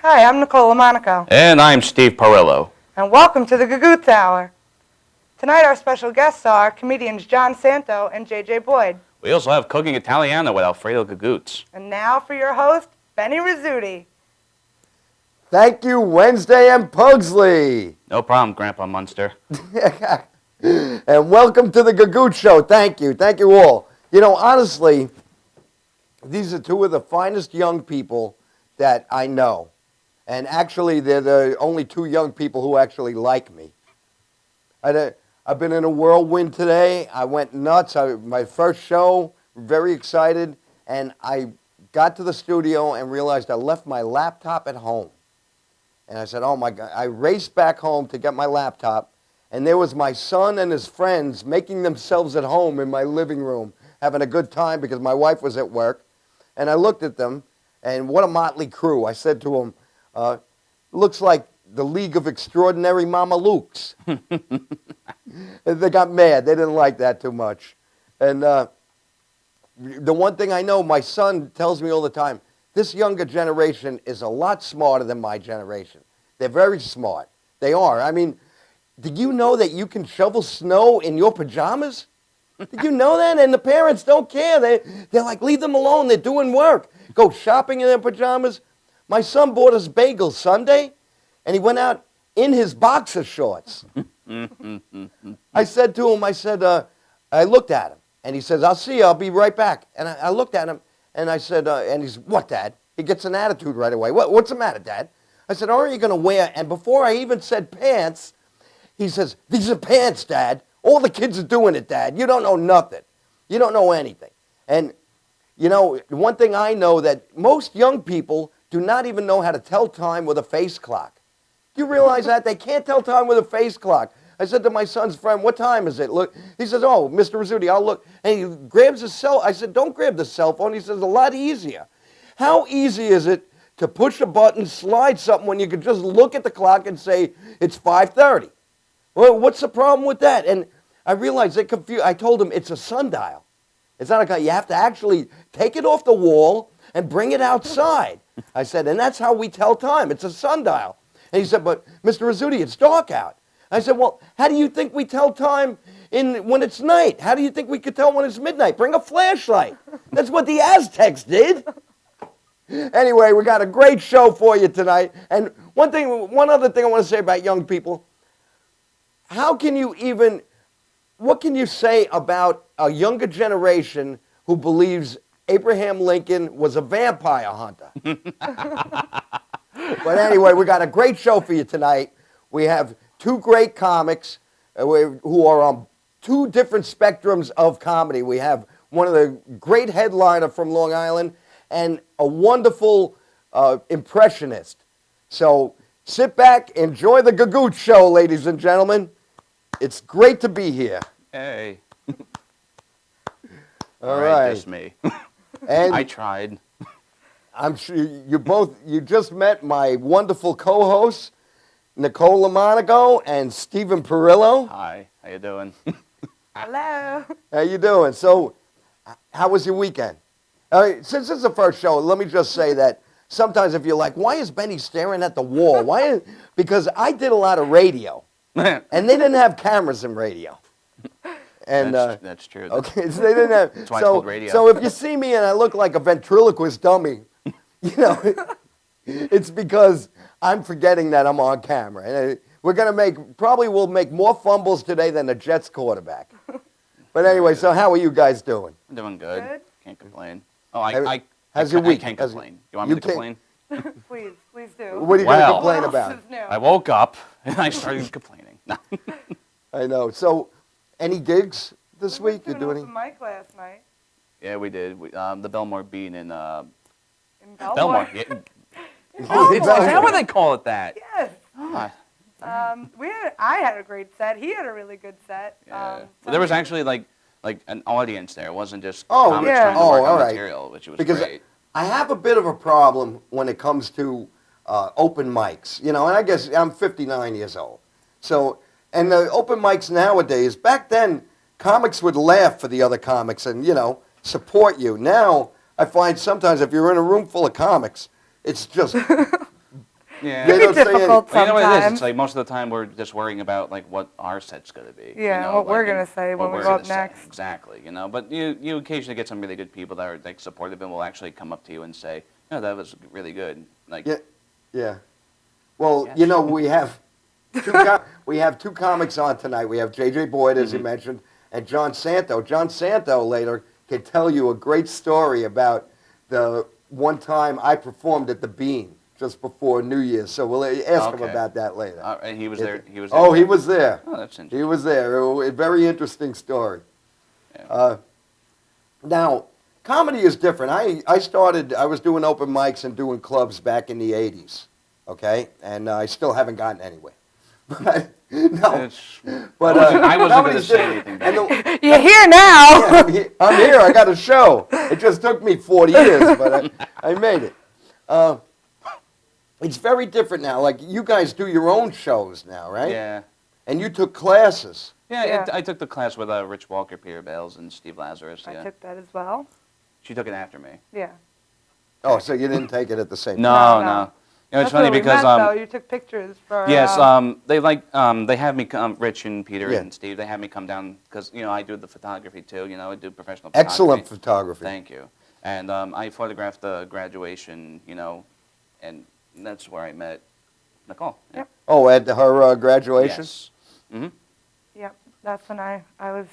Hi, I'm Nicole LoMonaco. And I'm Steve Parrillo. And welcome to the Gagootz Hour. Tonight our special guests are comedians Santo and JJay Boyd. We also have Cooking Italiano with Alfredo Gagootz. And now for your host, Benny Rizzuti. Thank you, Wednesday and Pugsley. No problem, Grandpa Munster. And welcome to the Gagootz Show. Thank you. Thank you all. You know, honestly, these are two of the finest young people that I know. And actually, they're the only two young people who actually like me. I've been in a whirlwind today. I went nuts. My first show, very excited. And I got to the studio and realized I left my laptop at home. And I said, oh, my God. I raced back home to get my laptop. And there was my son and his friends making themselves at home in my living room, having a good time because my wife was at work. And I looked at them, and what a motley crew. I said to them, looks like the League of Extraordinary Mamalukes. They got mad. They didn't like that too much. And the one thing I know, my son tells me all the time, this younger generation is a lot smarter than my generation. They're very smart. They are. I mean, did you know that you can shovel snow in your pajamas? Did you know that? And the parents don't care. They're like, leave them alone. They're doing work. Go shopping in their pajamas. My son bought us bagels Sunday, and he went out in his boxer shorts. I said to him, I looked at him, and he says, I'll see you. I'll be right back. And I looked at him, and I said, and he's, what, Dad? He gets an attitude right away. What's the matter, Dad? I said, aren't you going to wear, and before I even said pants, he says, these are pants, Dad. All the kids are doing it, Dad. You don't know nothing. You don't know anything. And, you know, one thing I know that most young people do not even know how to tell time with a face clock. Do you realize that? They can't tell time with a face clock. I said to my son's friend, what time is it? Look, he says, oh, Mr. Rizzuti, I'll look. And he grabs his cell. I said, don't grab the cell phone. He says, a lot easier. How easy is it to push a button, slide something when you could just look at the clock and say, it's 5:30? Well, what's the problem with that? And I realized they confused. I told him it's a sundial. It's not a, you have to actually take it off the wall and bring it outside. I said, and that's how we tell time. It's a sundial. And he said, but Mr. Rizzuti, it's dark out. I said, well, how do you think we tell time when it's night? How do you think we could tell when it's midnight? Bring a flashlight. That's what the Aztecs did. Anyway, we got a great show for you tonight. And one other thing I want to say about young people. What can you say about a younger generation who believes Abraham Lincoln was a vampire hunter? But anyway, we got a great show for you tonight. We have two great comics who are on two different spectrums of comedy. We have one of the great headliner from Long Island and a wonderful impressionist. So sit back, enjoy the Gagootz Show, ladies and gentlemen. It's great to be here. Hey. All right. Just me. And I tried. I'm sure you just met my wonderful co-hosts, Nicole LoMonaco and Stephen Parrillo. Hi. How you doing? Hello. How you doing? So, how was your weekend? Since this is the first show, let me just say that sometimes if you're like, why is Benny staring at the wall? Because I did a lot of radio, and they didn't have cameras in radio. And that's true. Okay, so they didn't have. That's why it's called radio. So if you see me and I look like a ventriloquist dummy, you know, it's because I'm forgetting that I'm on camera. And we'll make more fumbles today than the Jets quarterback. But anyway, so how are you guys doing? I'm doing good. Can't complain. Oh, how's your week? I can't complain. You want me to complain? Please do. What are you going to complain about? I woke up and I started complaining. I know. So, any gigs this week? You're doing open mic last night. Yeah, we did. The Belmore Bean in Belmore? Yeah. Is that what they call it that? Yes. Oh, I had a great set. He had a really good set. yeah. There was actually like an audience there. It wasn't just Oh, comics yeah. trying to work Oh, on all right. material, which was Because great. I have a bit of a problem when it comes to open mics, you know, and I guess I'm 59 years old. So, and the open mics nowadays, back then, comics would laugh for the other comics and, you know, support you. Now, I find sometimes if you're in a room full of comics, it's just Yeah. They It don't can say be difficult Well, you know what it is? sometimes. It's like most of the time we're just worrying about like what our set's gonna be. Yeah, you know, what we're like, gonna and say what when we we're go gonna up say. next. Exactly. You know, but you occasionally get some really good people that are like supportive and will actually come up to you and say, "No, that was really good." Like, Yeah, yeah. Well, Yes. you know, we have two comics on tonight. We have JJ Boyd, as you mentioned, and John Santo. John Santo later can tell you a great story about the one time I performed at the Bean just before New Year's. So we'll ask him Okay. about that later. And he was there. He was there. Oh, he too? was there. Oh, that's He interesting. was there. A very interesting story. Yeah. Now, comedy is different. I was doing open mics and doing clubs back in the 80s, okay? And I still haven't gotten anywhere. But, no. But, I wasn't going to comedy's say different. anything. And Benny. You're here now. I'm here. I got a show. It just took me 40 years, but I made it. It's very different now. Like, you guys do your own shows now, right? Yeah. And you took classes. Yeah. I took the class with Rich Walker, Peter Bales, and Steve Lazarus. I Yeah. took that as well. She took it after me. Yeah. Oh, so you didn't take it at the same time? No, No, no. no. You know, it's That's funny what we because meant, though. You took pictures for. yes, they have me come, Rich and Peter Yeah. and Steve. They have me come down because I do the photography too. You know, I do professional. Excellent photography. photography. Thank you. And I photographed the graduation. And that's where I met Nicole. Yeah. Yep. Oh, at her graduation? Yes. Mm-hmm. Yep. That's when I was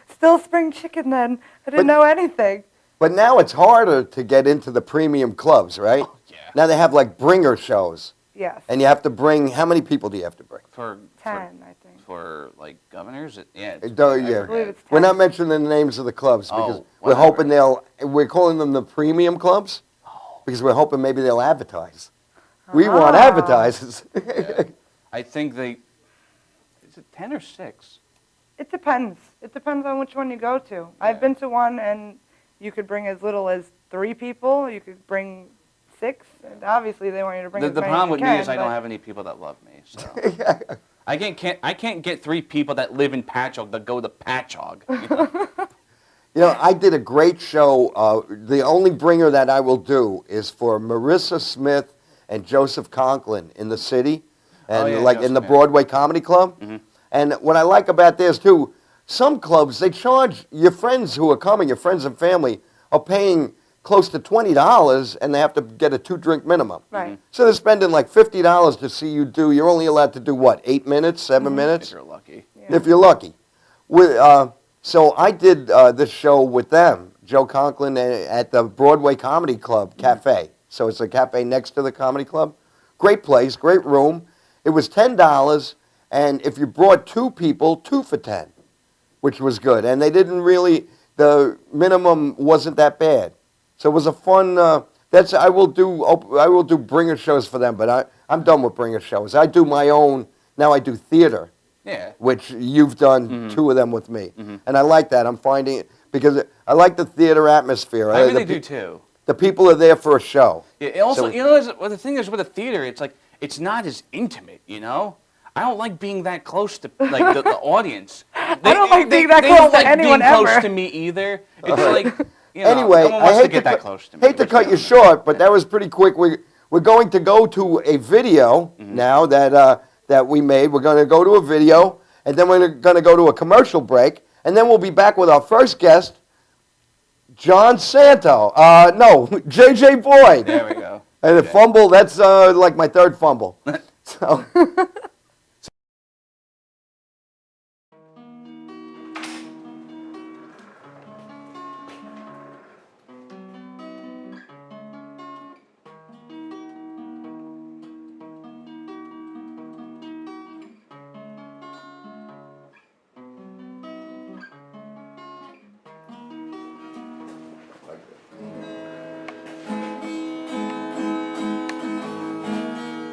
still spring chicken then. I But- didn't know anything. But now it's harder to get into the premium clubs, right? Oh, yeah. Now they have like bringer shows. Yes. And you have to bring, how many people do you have to bring? For 10, I think. for like governors. Yeah. I believe it's 10. We're not mentioning the names of the clubs because Oh, we're whatever. hoping we're calling them the premium clubs because we're hoping maybe they'll advertise. We want Ah. advertisers. Yeah. I think is it 10 or 6? It depends. It depends on which one you go to. I've been to one and you could bring as little as 3 people. You could bring 6. And obviously, they want you to bring as The many problem as with you me can, is I don't but- have any people that love me. So I can't get 3 people that live in Patchogue that go to Patchogue. You know, I did a great show. The only bringer that I will do is for Marissa Smith and Joseph Conklin in the city, and yeah, in Joseph, the yeah. Broadway Comedy Club. And what I like about this too, some clubs they charge your friends who are coming, your friends and family, are paying close to $20, and they have to get a 2-drink minimum. Right. So they're spending like $50 to see you do. You're only allowed to do what, 8 minutes, 7 minutes? If you're lucky. Yeah. If you're lucky. So I did this show with them, Joe Conklin, at the Broadway Comedy Club Cafe. So it's a cafe next to the comedy club. Great place, great room. It was $10, and if you brought 2 people, 2 for 10, which was good. And they didn't really, the minimum wasn't that bad. So it was a fun. I will do bringer shows for them, but I'm done with bringer shows. I do my own. Now I do theater. Yeah. Which you've done 2 of them with me. And I like that. I'm finding it because I like the theater atmosphere. I really do too. The people are there for a show. Yeah, it also, So- well, the thing is with a theater, it's like it's not as intimate, I don't like being that close to like the audience. I don't like being that they close don't to like anyone being close ever. to me either. It's like Anyway, no one wants I to get that close to me. hate to Let's cut be you honest. short, but that was pretty quick. We're going to go to a video now that we made. We're going to go to a video, and then we're going to go to a commercial break, and then we'll be back with our first guest, John Santo. No, JJ Boyd. There we go. And the Okay. fumble, that's like my 3rd fumble. So.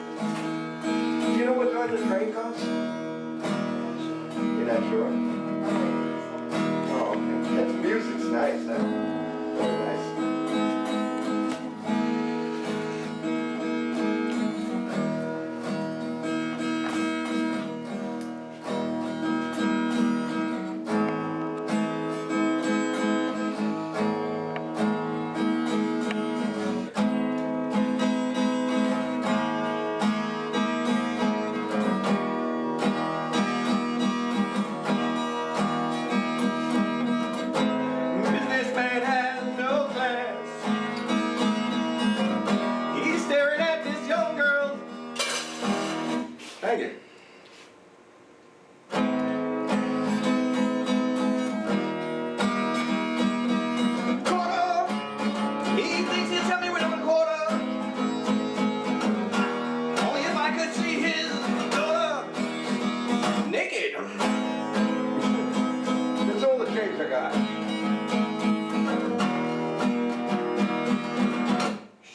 Do you know what time the train comes? You're not sure? Oh, okay. That music's nice, huh? Very nice.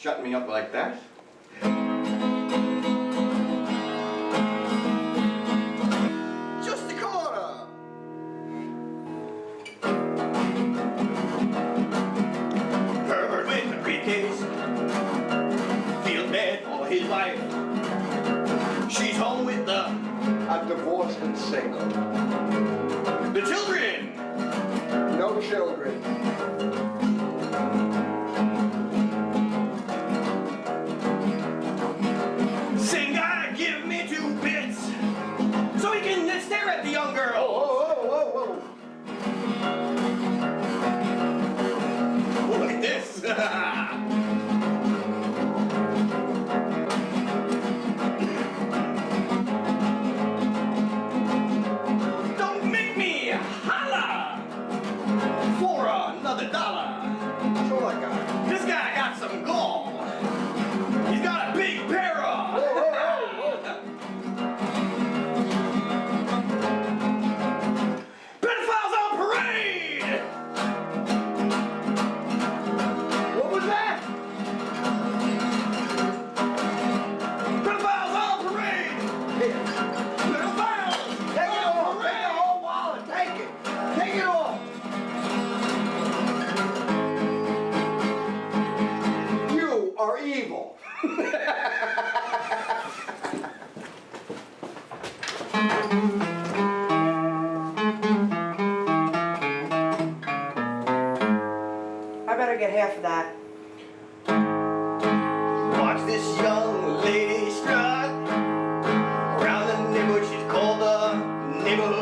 shut me up like that. Just a quarter. Herbert with the briefcase. Feels bad for his wife. She's home with the... I'm divorced and single. The children. No children. Same guy, give me 2 bits so he can stare at the young girl. Whoa. Oh, look at this. Don't make me holla for another dollar. That's all I got. This guy got some gall. He's got a big pair of... pedophiles on parade! What was that? Pedophiles on parade! Here. Pedophiles Take it on off. Take the parade! whole wallet. Take it. Take it off. You are evil. I better get half of that. Watch this young lady strut around the neighborhood. She's called the neighborhood.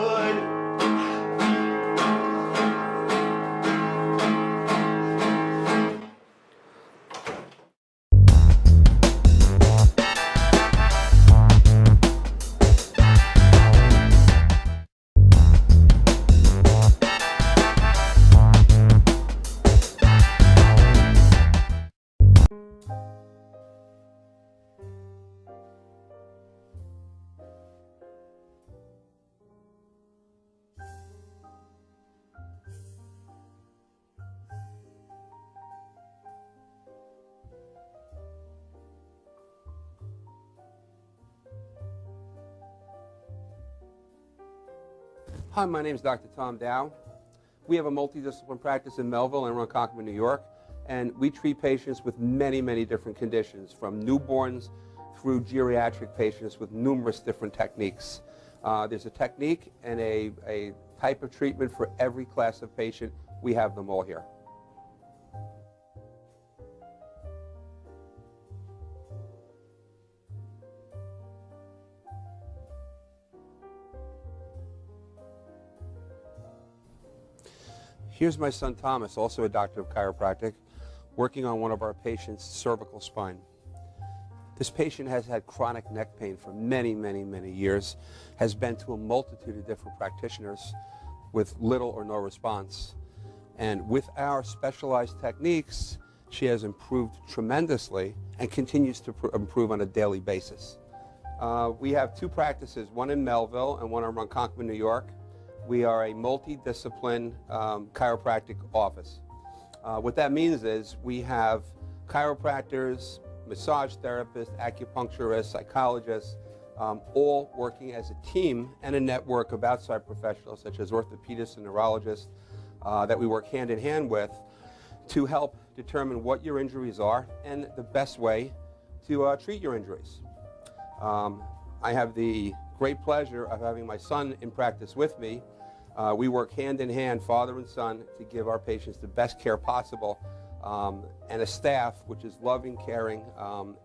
Hi, my name is Dr. Tom Dow. We have a multidisciplinary practice in Melville and Ronkonkoma, New York, and we treat patients with many, many different conditions, from newborns through geriatric patients with numerous different techniques. There's a technique and a type of treatment for every class of patient. We have them all here. Here's my son Thomas, also a doctor of chiropractic, working on one of our patients' cervical spine. This patient has had chronic neck pain for many, many, many years, has been to a multitude of different practitioners with little or no response. And with our specialized techniques, she has improved tremendously and continues to improve on a daily basis. We have 2 practices, one in Melville and one in Ronkonkoma, New York. We are a multidiscipline chiropractic office. What that means is we have chiropractors, massage therapists, acupuncturists, psychologists, all working as a team and a network of outside professionals such as orthopedists and neurologists that we work hand in hand with to help determine what your injuries are and the best way to treat your injuries. I have the great pleasure of having my son in practice with me. We work hand in hand, father and son, to give our patients the best care possible, and a staff which is loving, caring,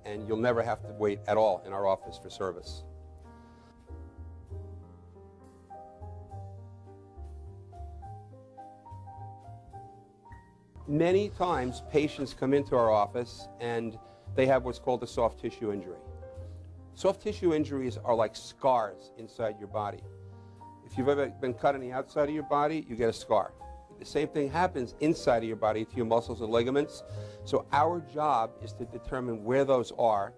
and you'll never have to wait at all in our office for service. Many times patients come into our office and they have what's called a soft tissue injury. Soft tissue injuries are like scars inside your body. If you've ever been cut on the outside of your body, you get a scar. The same thing happens inside of your body to your muscles and ligaments. So our job is to determine where those are,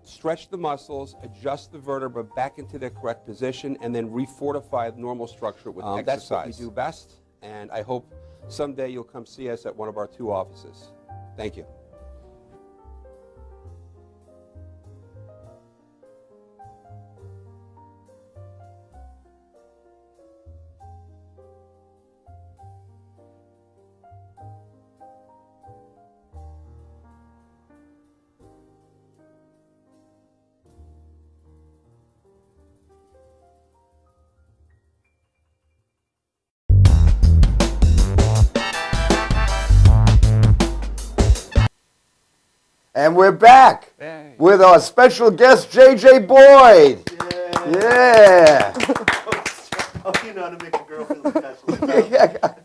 stretch the muscles, adjust the vertebra back into their correct position, and then refortify the normal structure with exercise. That's what we do best, and I hope someday you'll come see us at one of our 2 offices. Thank you. And we're back Yay. with our special guest, JJay Boyd. Yeah. Oh, you know how to make a girl feel special.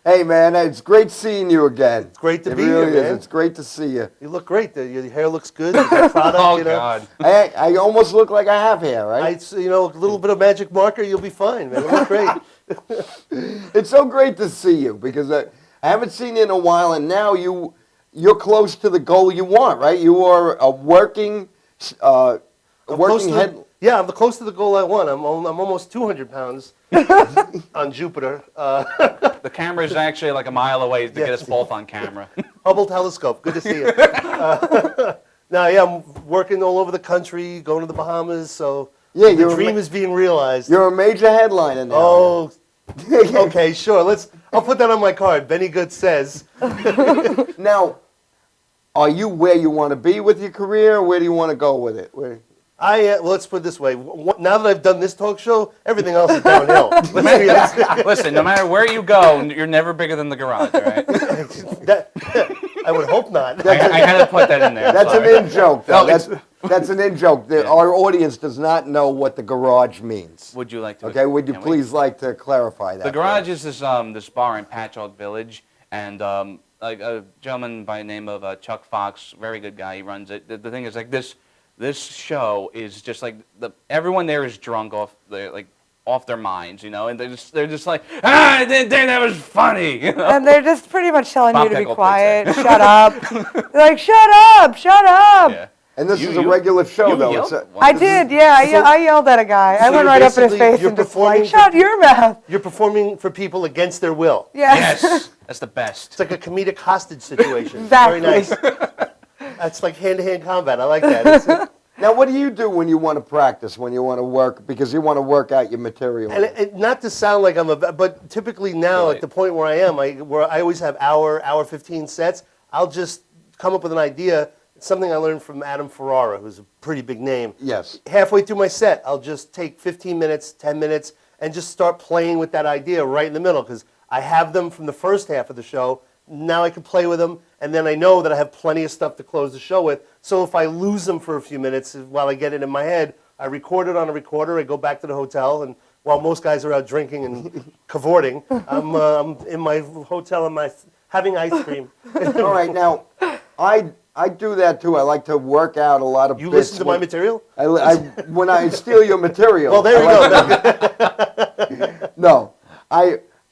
Hey, man, it's great seeing you again. It's great to it be really here, is. man. It's great to see you. You look great. Your hair looks good. You got product, Oh, you know. God. I almost look like I have hair, right? A little bit of magic marker, you'll be fine, man. You look great. It's so great to see you because I haven't seen you in a while, and now you're close to the goal you want, right? You are a working head. Yeah, I'm close to the goal I want. I'm almost 200 pounds on Jupiter. The camera is actually like a mile away to get us both on camera. Hubble telescope. Good to see you. I'm working all over the country, going to the Bahamas. So Yeah, the dream is being realized. You're a major headliner now. Oh, okay, sure. I'll put that on my card. Benny Rizzuti says. Now, are you where you want to be with your career, or where do you want to go with it? Well, let's put it this way. Now that I've done this talk show, everything else is downhill. Listen, no matter where you go, you're never bigger than the garage, all right? I would hope not. I had to put that in there. That's sorry. an in-joke, though. No, That's an in-joke. Our audience does not know what the garage means. Would you like to? Okay, would you can we? please like to clarify that? The garage is this bar in Patchogue Village, and like a gentleman by the name of Chuck Fox, very good guy. He runs it. The thing is like this. This show is just like everyone there is drunk off their minds, you know, and they're just like, I didn't think that was funny, you know? And they're just pretty much telling Bob you to be Pickle quiet, puts it. shut up. They're like, shut up, shut up. Yeah. And this You- is a you- regular show, you though. yelled It's once. I did, yeah. I yelled at a guy. I So went you're right up in his basically- face you're and just performing like, shut for- your mouth. You're performing for people against their will. Yes. Yes, that's the best. It's like a comedic hostage situation. Exactly. Very nice. That's like hand-to-hand combat. I like that. Now, what do you do when you want to practice, when you want to work, because you want to work out your material? And not to sound like but typically now Right. at the point where I am, where I always have hour 15 sets, I'll just come up with an idea. It's something I learned from Adam Ferrara, who's a pretty big name. Yes. Halfway through my set, I'll just take 15 minutes, 10 minutes, and just start playing with that idea right in the middle, because I have them from the first half of the show. Now I can play with them, and then I know that I have plenty of stuff to close the show with. So if I lose them for a few minutes while I get it in my head, I record it on a recorder, I go back to the hotel, and while most guys are out drinking and cavorting, I'm in my hotel having ice cream. All right, now, I do that, too. I like to work out a lot of You bits listen to my material? when I steal your material. Well, there you go. No,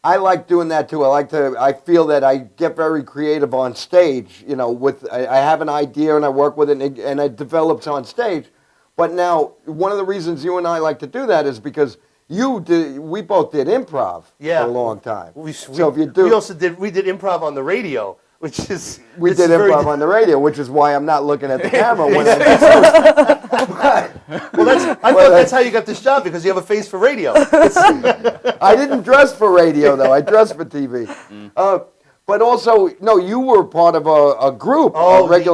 I like doing that too. I feel that I get very creative on stage. You know, I have an idea and I work with it and it develops on stage. But now, one of the reasons you and I like to do that is because we both did improv for a long time. We did improv on the radio, which is we did improv on the radio, which is why I'm not looking at the camera when I I thought that's how you got this job, because you have a face for radio. I didn't dress for radio, though. I dressed for TV. But also, no, you were part of a group, I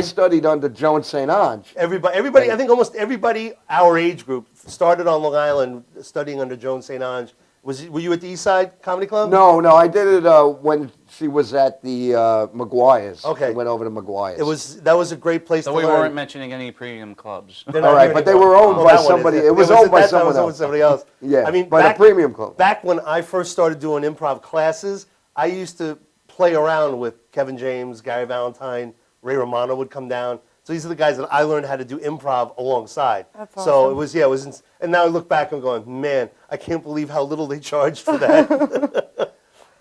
studied under Joan St. Ange. Everybody, I think almost everybody our age group started on Long Island studying under Joan St. Ange. Were you at the East Side Comedy Club? No, I did it when she was at the McGuire's. Okay. She went over to McGuire's. That was a great place So to we learn. weren't mentioning any premium clubs. They're All not right, here but they anymore. were owned by that one somebody. is. It was owned by someone else. Somebody else. Yeah, I mean, by the Premium Club. Back when I first started doing improv classes, I used to play around with Kevin James, Gary Valentine, Ray Romano would come down. So these are the guys that I learned how to do improv alongside. That's So awesome. it was, and now I look back and I'm going, man, I can't believe how little they charged for that.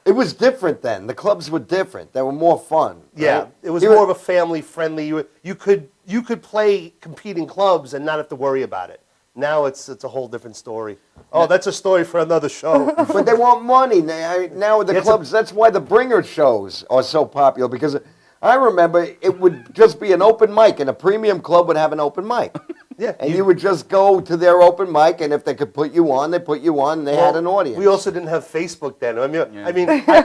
It was different then. The clubs were different. They were more fun. Yeah, right? it was more of a family-friendly. You could play competing clubs and not have to worry about it. Now it's a whole different story. Oh, that's a story for another show. But they want money. Now the clubs, that's why the bringer shows are so popular, because I remember it would just be an open mic, and a premium club would have an open mic. Yeah, And you would just go to their open mic, and if they could put you on, they put you on, and they had an audience. We also didn't have Facebook then.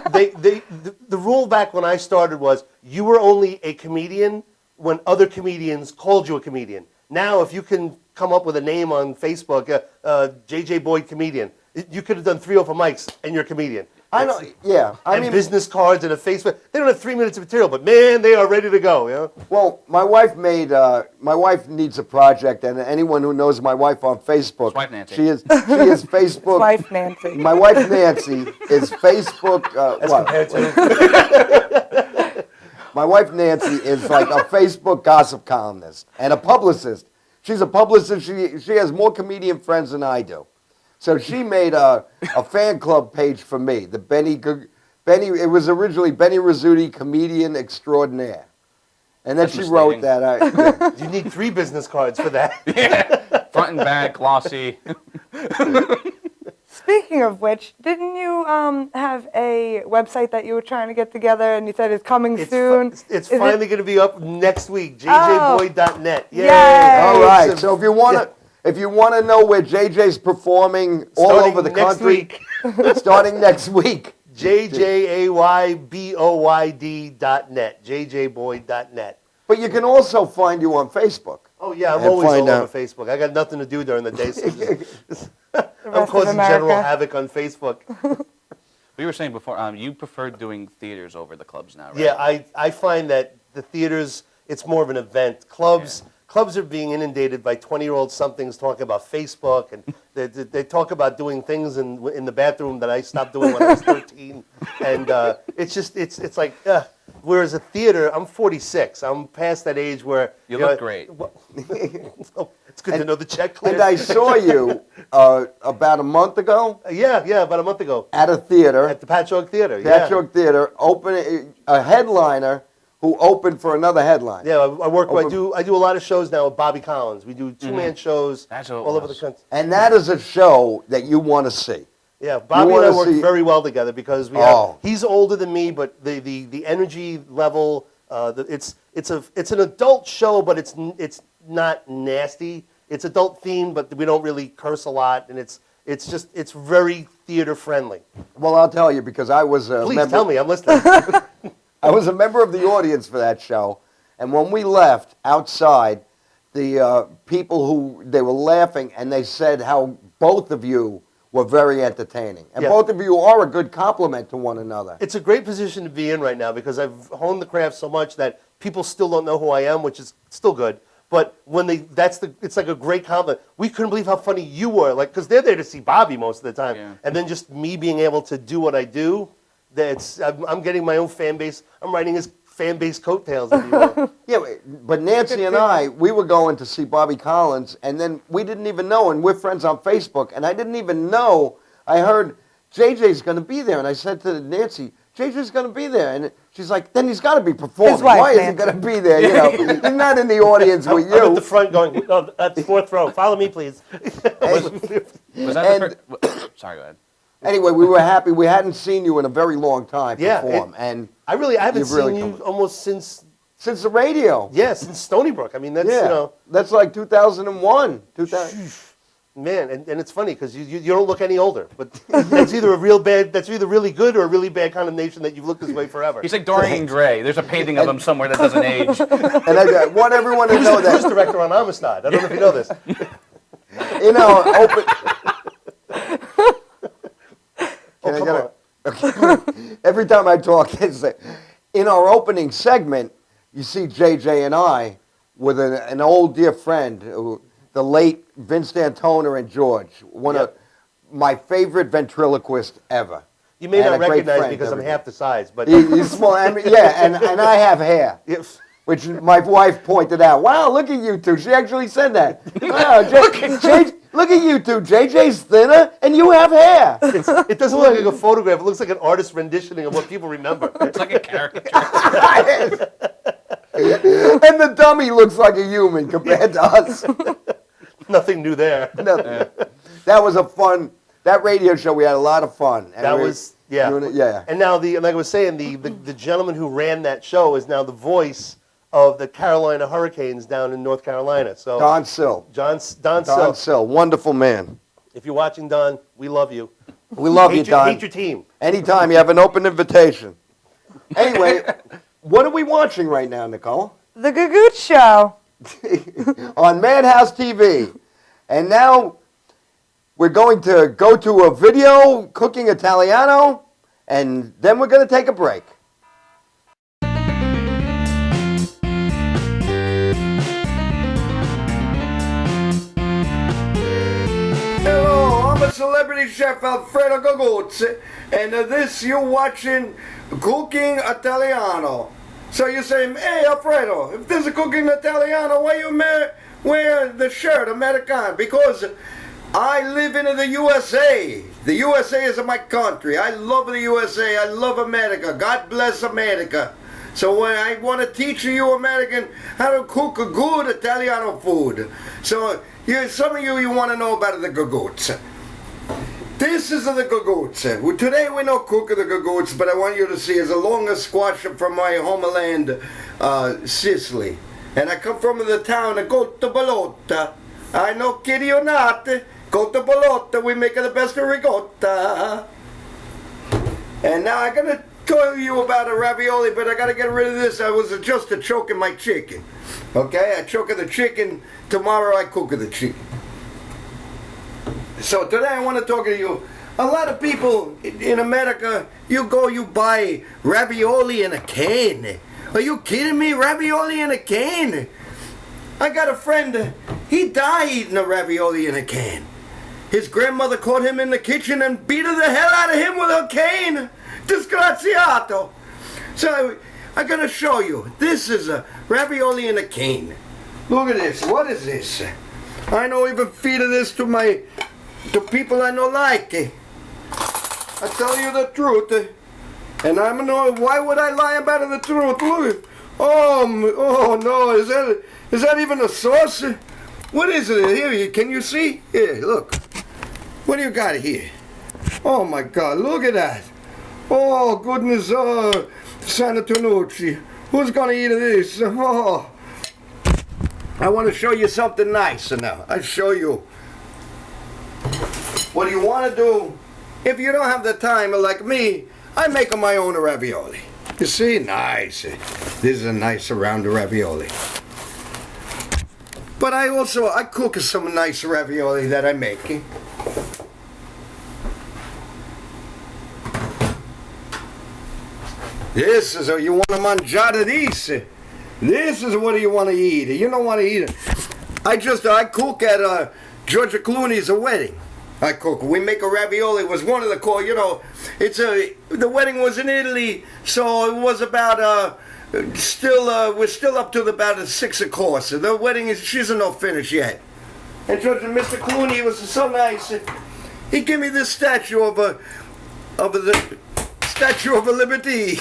The rule back when I started was you were only a comedian when other comedians called you a comedian. Now, if you can come up with a name on Facebook, JJay Boyd comedian, you could have done 3 open mics and you're a comedian. I know. Yeah, I and mean, business cards and a Facebook. They don't have 3 minutes of material, but man, they are ready to go. You know? well, my wife made. My wife needs a project, and anyone who knows my wife on Facebook, His wife Nancy. she is Facebook. Wife Nancy. My wife Nancy is Facebook. As What? compared to My wife Nancy is like a Facebook gossip columnist and a publicist. She's a publicist. She has more comedian friends than I do. So she made a fan club page for me. The Benny. It was originally Benny Rizzuti, comedian extraordinaire, and then That's she wrote misleading. that. you need 3 business cards for that. Front and back, glossy. Speaking of which, didn't you have a website that you were trying to get together and you said it's coming soon? It's Is finally going to be up next week. Oh. JJboy.net. Yay! Yay. All right. It's a- So if you want to know where JJ's performing all Starting over the next country, week. starting next week. JJayboyd.net. JJboy.net. But you can also find you on Facebook. Oh yeah, I'm And always find all out. over Facebook. I got nothing to do during the day, so just, The I'm rest of causing general America. havoc on Facebook. We were saying before, you prefer doing theaters over the clubs now, right? Yeah, I find that the theaters, it's more of an event. Clubs are being inundated by 20-year-old somethings talking about Facebook, and they talk about doing things in the bathroom that I stopped doing when I was 13, and it's like. Whereas a theater, I'm 46. I'm past that age where You look great. It's good to know the check clear. And I saw you about a month ago yeah, about a month ago at a theater, at the Patchogue Theater. Patchogue Theater, a headliner who opened for another headliner. Yeah, I work. I do a lot of shows now with Bobby Collins. We do 2-man shows That's what it all over the was. country. And that is a show that you want to see. Yeah, Bobby and I wanna work see- very well together because we Oh. have. He's older than me, but the energy level. It's an adult show, but it's not nasty. It's adult themed, but we don't really curse a lot, and it's very theater friendly. Well, I'll tell you because I was a Please member. tell me, I'm listening. I was a member of the audience for that show, and when we left outside, the people they were laughing, and they said how both of you were very entertaining, and Yeah. both of you are a good compliment to one another. It's a great position to be in right now because I've honed the craft so much that people still don't know who I am, which is still good. But when it's like a great compliment. We couldn't believe how funny you were, like because they're there to see Bobby most of the time, Yeah. and then just me being able to do what I do. I'm getting my own fan base. I'm writing his fan base coattails, if you will. Yeah, but Nancy and I, we were going to see Bobby Collins, and then we didn't even know, and we're friends on Facebook, and I didn't even know. I heard JJ's going to be there, and I said to Nancy, JJ's going to be there, and she's like, then he's got to be performing. His wife, Why is he Nancy. going to be there? You know, he's not in the audience with I'm at you. the front going, no, that's 4th row. Follow me, please. Was that And- the first? Sorry, go ahead. Anyway, we were happy. We hadn't seen you in a very long time Yeah, perform, and I haven't You've really seen you come- almost since since the radio. since Stony Brook. I mean, that's Yeah, that's like 2001. 2000. Man, and it's funny because you don't look any older, but that's either really good or a really bad condemnation that you've looked this way forever. He's like Dorian Gray. There's a painting of him somewhere that doesn't age. And I want everyone to know Who's that director on Amistad? I don't know if you know this. in our open. Oh, Can I come get on. Okay. Every time I talk, it's like, in our opening segment, you see JJ and I with an old dear friend, the late Vince D'Antona and George, one of my favorite ventriloquists ever. You may And not a great recognize me friend, because I'm everybody. half the size, but He's small, and I have hair. Yes. Which my wife pointed out. Wow, look at you two. She actually said that. Wow, look at you two. JJ's thinner, and you have hair. It doesn't look like a photograph. It looks like an artist renditioning of what people remember. It's like a caricature. And the dummy looks like a human compared to us. Nothing new there. Nothing. That was a fun. That radio show, we had a lot of fun. And That we- was yeah. Yeah. And now like I was saying, the gentleman who ran that show is now the voice of the Carolina Hurricanes down in North Carolina. So Don Sill. Don Don Sill. Sill, wonderful man. If you're watching, Don, we love you. We love you, Hate your, Don. hate your team. Anytime you have an open invitation. Anyway, what are we watching right now, Nicole? The Gagootz Show. On Madhouse TV. And now we're going to go to a video, Cooking Italiano, and then we're going to take a break. Hello, I'm a celebrity chef, Alfredo Gagootz, and this you're watching Cooking Italiano. So you say, hey Alfredo, if there's a Cooking Italiano, why you wear the shirt Americano? Because I live in the USA. The USA is my country. I love the USA. I love America. God bless America. So when I want to teach you American how to cook a good Italiano food. So some of you want to know about the Gagootz. This is the Gagootz. Well, today we don't cook the Gagootz, but I want you to see it's a longer squash from my homeland, Sicily. And I come from the town of Bologna. I know, kiddie or not, Bologna, we make the best ricotta. And now I'm going to tell you about a ravioli, but I got to get rid of this. I was just choking my chicken. Okay, I choke the chicken. Tomorrow I cook the chicken. So today I want to talk to you. A lot of people in America, you buy ravioli in a can. Are you kidding me? Ravioli in a can? I got a friend, he died eating a ravioli in a can. His grandmother caught him in the kitchen and beat the hell out of him with a cane. Disgraziato. So I'm going to show you. This is a ravioli in a can. Look at this. What is this? I don't even feed this to people I don't like. I tell you the truth. And I'm not, why would I lie about the truth? Look. Oh no, is that even a sauce? What is it here? Can you see? Here, look. What do you got here? Oh my God, look at that. Oh goodness, Santo. Who's gonna eat this? Oh. I want to show you something nice now. I show you. What do you want to do? If you don't have the time, like me, I make my own ravioli. You see? Nice. This is a nice round ravioli. But I cook some nice ravioli that I make. This is, you want to mangiare this. This is what you want to eat. You don't want to eat it. I cook at Georgia Clooney's wedding. I cook. We make a ravioli. It was one of the the wedding was in Italy, so it was about we're still up to about a 6 course. The wedding she's not finished yet. And Mr. Clooney was so nice. He gave me this statue of the Statue of Liberty.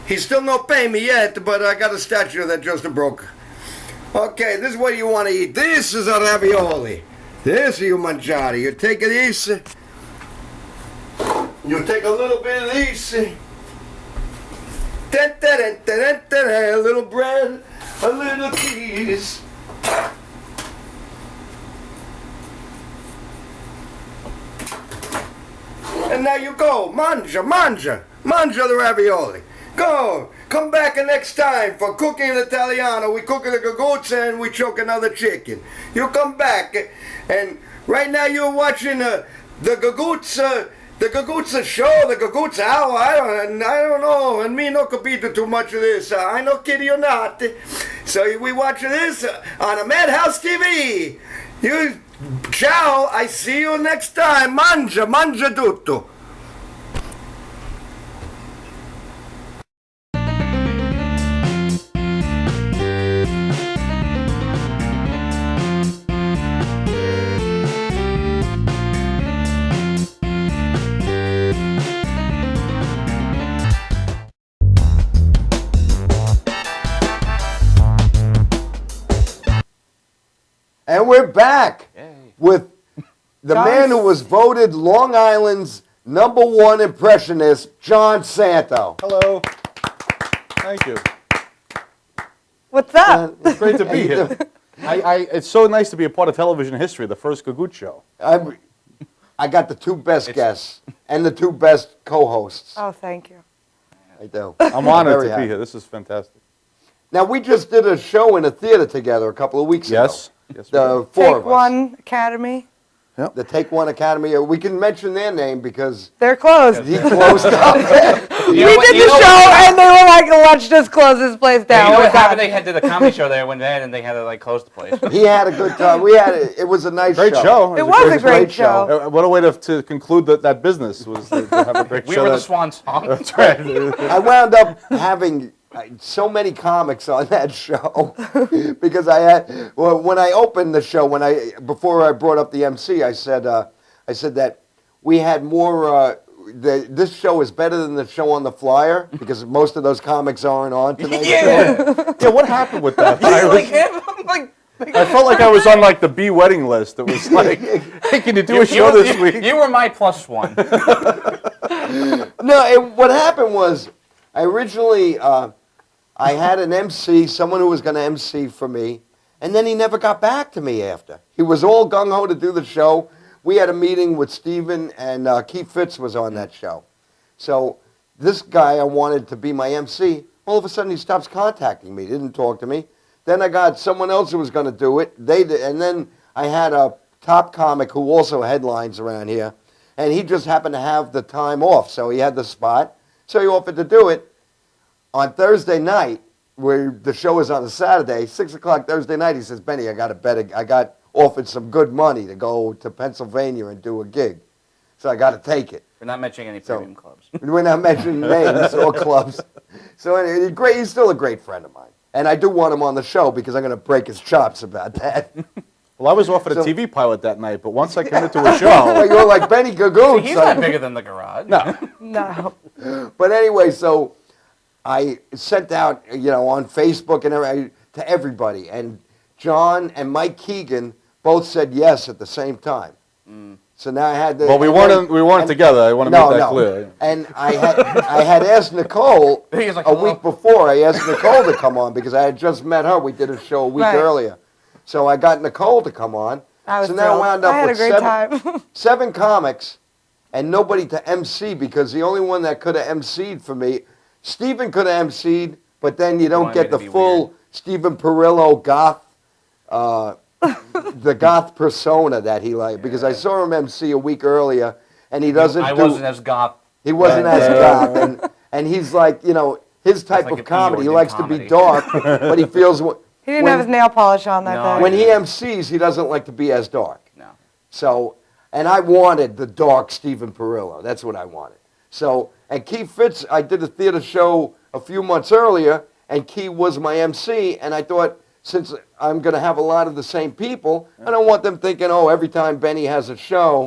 He still not paying me yet, but I got a statue that just broke. Okay, this is what you want to eat. This is a ravioli. This you mangiare. You take this. You take a little bit of this. A little bread, a little cheese. And now you go, mangia the ravioli. Go, come back next time for Cooking Italiano. We cook the Gagootz and we choke another chicken. You come back, and right now you're watching the Gagootz show, the Gagootz hour. I don't know, and me no compete too much of this. I no kidding you not. So we watch this on a Madhouse TV. Ciao, I see you next time. Mangia tutto. And we're back with the man who was voted Long Island's #1 impressionist, John Santo. Hello. Thank you. What's up? It's great to be here. It's so nice to be a part of television history, the first Gagootz show. I got the 2 best guests and the 2 best co-hosts. Oh, thank you. I do. I'm honored very to be happy. here. This is fantastic. Now, we just did a show in a theater together a couple of weeks ago. Yes. Yes. The 4 of us. Take One Academy. Yep. The Take One Academy. We can mention their name because They're closed. he closed up. We did the show, and they were like, "Let's just close this place down." You know We're what happened? done. They had did a comedy show there one day, and they had to like close the place. He had a good time. It was a nice Great show. It was a great show. What a way to conclude that business was to have a great We show. were the that- swan song. That's right. I wound up having so many comics on that show because when I opened the show, before I brought up the MC, I said that we had more. This show is better than the show on the flyer because most of those comics aren't on tonight's show. Yeah, what happened with that? I I felt like I was on like the B wedding list. It was like, hey, can you do a show this week? You were my +1. No, what happened was I originally I had an MC, someone who was going to MC for me, and then he never got back to me after. He was all gung-ho to do the show. We had a meeting with Steven, and Keith Fitz was on that show. So this guy I wanted to be my MC, all of a sudden he stops contacting me. He didn't talk to me. Then I got someone else who was going to do it. They did, and then I had a top comic who also headlines around here, and he just happened to have the time off, so he had the spot. So he offered to do it. On Thursday night, where the show is on a Saturday, 6 o'clock Thursday night, he says, Benny, I got offered some good money to go to Pennsylvania and do a gig. So I got to take it. We're not mentioning any premium clubs. We're not mentioning names or clubs. So anyway, he's still a great friend of mine. And I do want him on the show because I'm going to break his chops about that. Well, I was offered a TV pilot that night, but once I committed to a Well, show, you're like Benny Gagootz. He's not bigger than the garage. no. No. But anyway, so I sent out, on Facebook and to everybody. And John and Mike Keegan both said yes at the same time. So now I had the. Well, we weren't together. I want to make that clear. And I had asked Nicole He was like, a "Hello?" week before. I asked Nicole to come on because I had just met her. We did a show a week Right. earlier. So I got Nicole to come on. I was so now I thrilled. wound up I had with a great time. 7 comics and nobody to MC because the only one that could have MC'd for me, Steven could have MC'd, but then you don't wanted me get to the be full weird. Steven Parrillo goth, the goth persona that he liked. Because I saw him MC a week earlier, and he doesn't I do. wasn't as goth. He wasn't as goth, and he's like, his type like of an comedy. He Eeyore likes to comedy. be dark, but he feels He didn't have his nail polish on that No. day. when he MCs, he doesn't like to be as dark. No. So, and I wanted the dark Steven Parrillo. That's what I wanted. So, and Keith Fitz, I did a theater show a few months earlier, and Key was my MC, and I thought, since I'm going to have a lot of the same people, I don't want them thinking, oh, every time Benny has a show,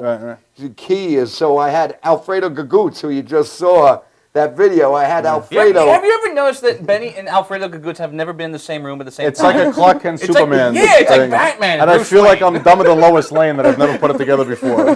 Right. Key is. So I had Alfredo Gagootz, who you just saw that video. I had Alfredo. Have you ever noticed that Benny and Alfredo Gagootz have never been in the same room at the same It's time? like a Clark Kent It's like- Superman. yeah, it's like thing. Batman And and I Bruce feel like Wayne. I'm dumber than Lois Lane that I've never put it together before.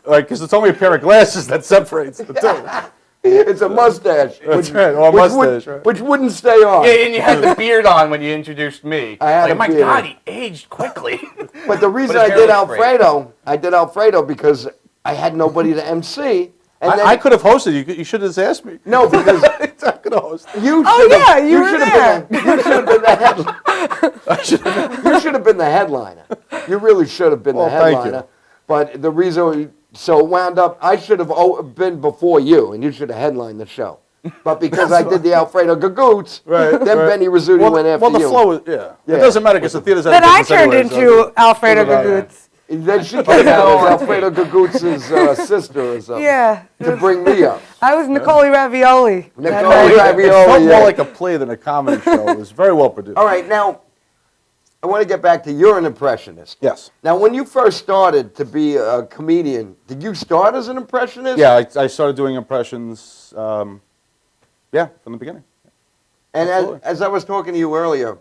Like, because it's only a pair of glasses that separates the two. It's a mustache. That's right, or a mustache, right. Which wouldn't stay on. Yeah, and you had the beard on when you introduced me. I had like, a my beard. God, he aged quickly. But the reason But I his did hair looks great. Alfredo because I had nobody to MC. And then, I could have hosted. You should have just asked me. No, because I could have hosted. you Oh, should have. yeah, you were should have been. You should have been the headliner. You should have been the headliner. You really should have been Well, the thank you. headliner. But the reason, so it wound up, I should have been before you, and you should have headlined the show. But because I did the Alfredo Gagootz, then Benny Rizzuti went after the you. flow is, yeah. Yeah. It doesn't matter because the theater's out Then of I business turned anyway, so- into Alfredo Right. Gagootz. And then she came out as Alfredo Gagootz's sister or something. Yeah. To bring me up. I was Nicole Ravioli. that Nicole night. It Ravioli, felt yeah. more like a play than a comedy show. It was very well produced. All right, now, I want to get back to you're an impressionist. Yes. Now, when you first started to be a comedian, did you start as an impressionist? Yeah, I started doing impressions, from the beginning. And absolutely. as I was talking to you earlier,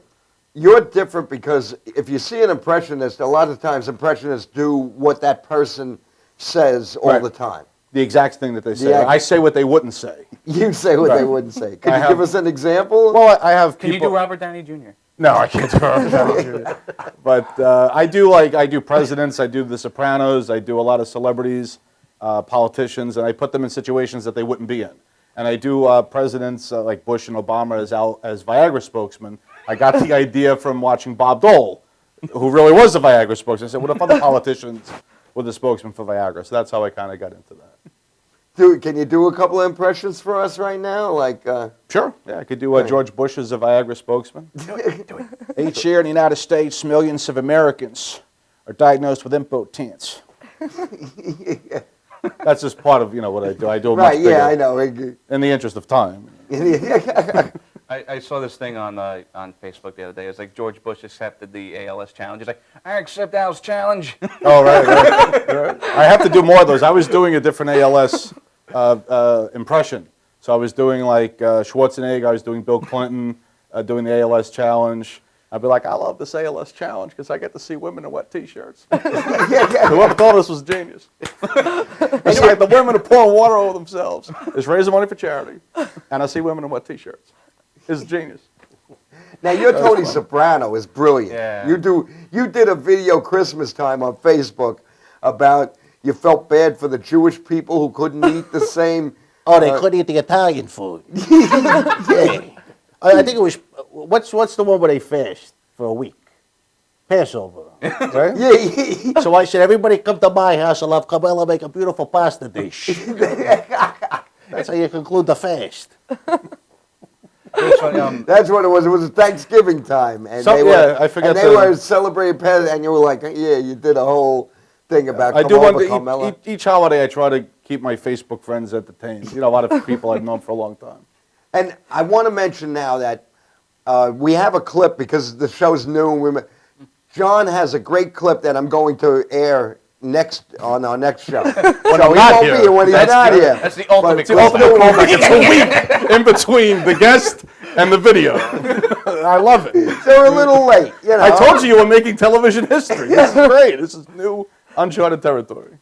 you're different because if you see an impressionist, a lot of times impressionists do what that person says all Right. the time. The exact thing that they say. Yeah. I say what they wouldn't say. You say what they Right. wouldn't say. Could I you have- give us an example? Well, I have Can people. you do Robert Downey Jr.? No, I can't do Robert. But I do presidents. I do The Sopranos. I do a lot of celebrities, politicians, and I put them in situations that they wouldn't be in. And I do presidents like Bush and Obama as Viagra spokesman. I got the idea from watching Bob Dole, who really was a Viagra spokesman. I said, what if other politicians with a spokesman for Viagra. So that's how I kind of got into that. Dude, can you do a couple of impressions for us right now? Like, Sure. Yeah, I could do George Bush as a Viagra spokesman. Do it. Each year in the United States, millions of Americans are diagnosed with impotence. That's just part of what I do. I do it much right? bigger. Yeah, I know. In the interest of time. I saw this thing on Facebook the other day. It's like George Bush accepted the ALS challenge. He's like, I accept Al's challenge. Oh, right. I have to do more of those. I was doing a different ALS impression. So I was doing like Schwarzenegger. I was doing Bill Clinton, doing the ALS challenge. I'd be like, I love this ALS challenge because I get to see women in wet T-shirts. Whoever thought this was genius. It's like the women are pouring water over themselves. It's raising money for charity. And I see women in wet T-shirts. It's genius. Now your Tony Soprano is brilliant. Yeah. You did a video Christmas time on Facebook about you felt bad for the Jewish people who couldn't eat the same. Oh, they couldn't eat the Italian food. Yeah. I think it was, what's the one where they fast for a week? Passover, right? Yeah. So I said, everybody come to my house. I'll have Cabela make a beautiful pasta dish. That's how you conclude the fast. That's what it was. It was Thanksgiving time, and So- they were, yeah, I forget and they the- were celebrating Passover, and you were like, yeah, you did a whole thing about I come do over, want Carmela. to, each holiday I try to keep my Facebook friends entertained. A lot of people I've known for a long time. And I want to mention now that we have a clip because the show's new. John has a great clip that I'm going to air on our next show. When So I'm he not won't here. be here when he's That's not good. here. That's the ultimate But callback. we'll do it. It's a week in between the guest and the video. I love it. So we're a little late. I told you were making television history. This is great. This is new, uncharted territory.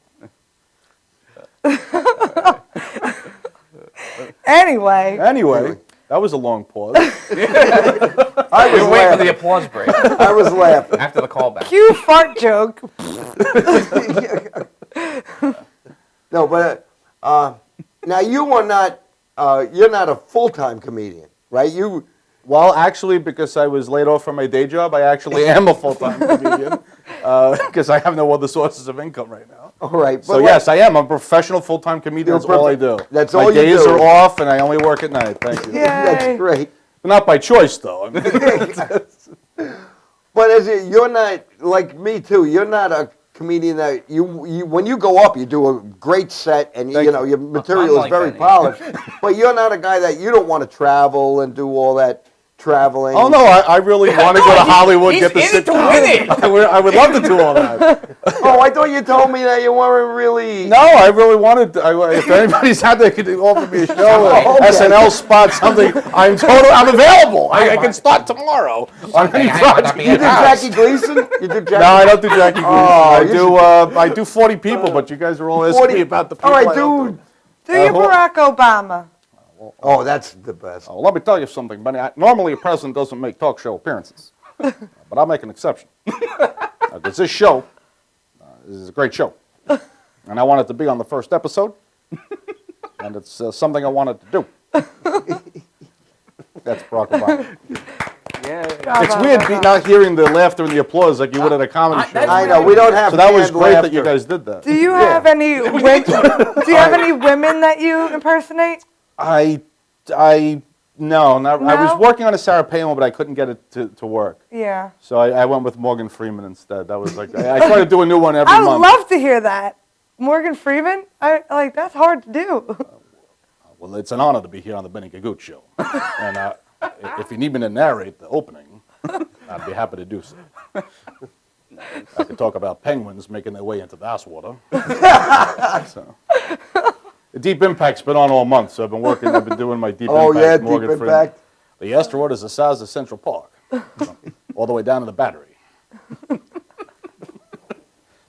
Anyway, that was a long pause. I was We're waiting for the laughing. applause break I was laughing. after the callback. cue fart joke. No, but now you are not. You're not a full-time comedian, right? You. Well, actually, because I was laid off from my day job, I actually am a full-time comedian because I have no other sources of income right now. All right. So yes, I am. I'm a professional full-time comedian. You're That's all I do. perfect. That's my all you days do. are off, and I only work at night. Thank you. Yeah. That's Yay. great. Not by choice, though. I mean, But you're not like me too. You're not a comedian that you when you go up, you do a great set, and Thank you know your material Unlike is very Benny. polished. But you're not a guy that you don't want to travel and do all that traveling. oh, no, I really want to go to Hollywood, He's get the in it sit to win it. I would love to do all that. Oh, I thought you told me that you weren't really. No, I really wanted to. If anybody's out there could offer me a show, Oh, okay. SNL spot, something, I'm available. I can start tomorrow on any project. You did Jackie Gleason? You did Jackie? No, I don't do Jackie Gleason. Oh, you I do 40 people, but you guys are all asking 40 me about the people. All right, I don't dude. Do your Barack Obama. Oh, that's the best. Oh, let me tell you something, Benny. Normally, a president doesn't make talk show appearances, but I'll make an exception. Because this show is a great show, and I wanted to be on the first episode, and it's something I wanted to do. That's Barack Obama. It's weird not hearing the laughter and the applause like you would at a comedy show. I know we don't have. So that was canned great that you laughter. guys did that. Do you have any? Do you have any women that you impersonate? No, not, I was No? working on a Sarah Palin, but I couldn't get it to work. Yeah. So I went with Morgan Freeman instead. That was like, I try to do a new one every I would month. love to hear that. Morgan Freeman? That's hard to do. Well, it's an honor to be here on the Benny Gagootz show. And if you need me to narrate the opening, I'd be happy to do so. I could talk about penguins making their way into the ice water. So. Deep Impact's been on all month, so I've been doing my Deep Oh Impact. yeah, Morgan Deep Freeman. Impact. The asteroid is the size of Central Park, all the way down to the Battery. It's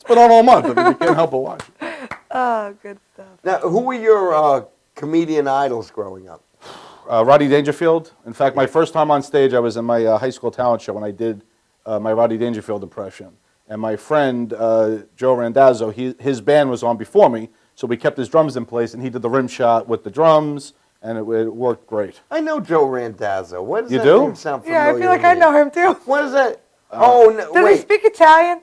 been on all month. I mean, you can't help but watch it. Oh, good stuff. Now, who were your comedian idols growing up? Rodney Dangerfield. In fact, my first time on stage, I was in my high school talent show, and I did my Rodney Dangerfield impression. And my friend, Joe Randazzo, his band was on before me, so we kept his drums in place, and he did the rim shot with the drums, and it worked great. I know Joe Randazzo. What does You that do? name sound familiar? Yeah, I feel like to I me? know him too. What is that? Oh, no, Does he wait. speak Italian?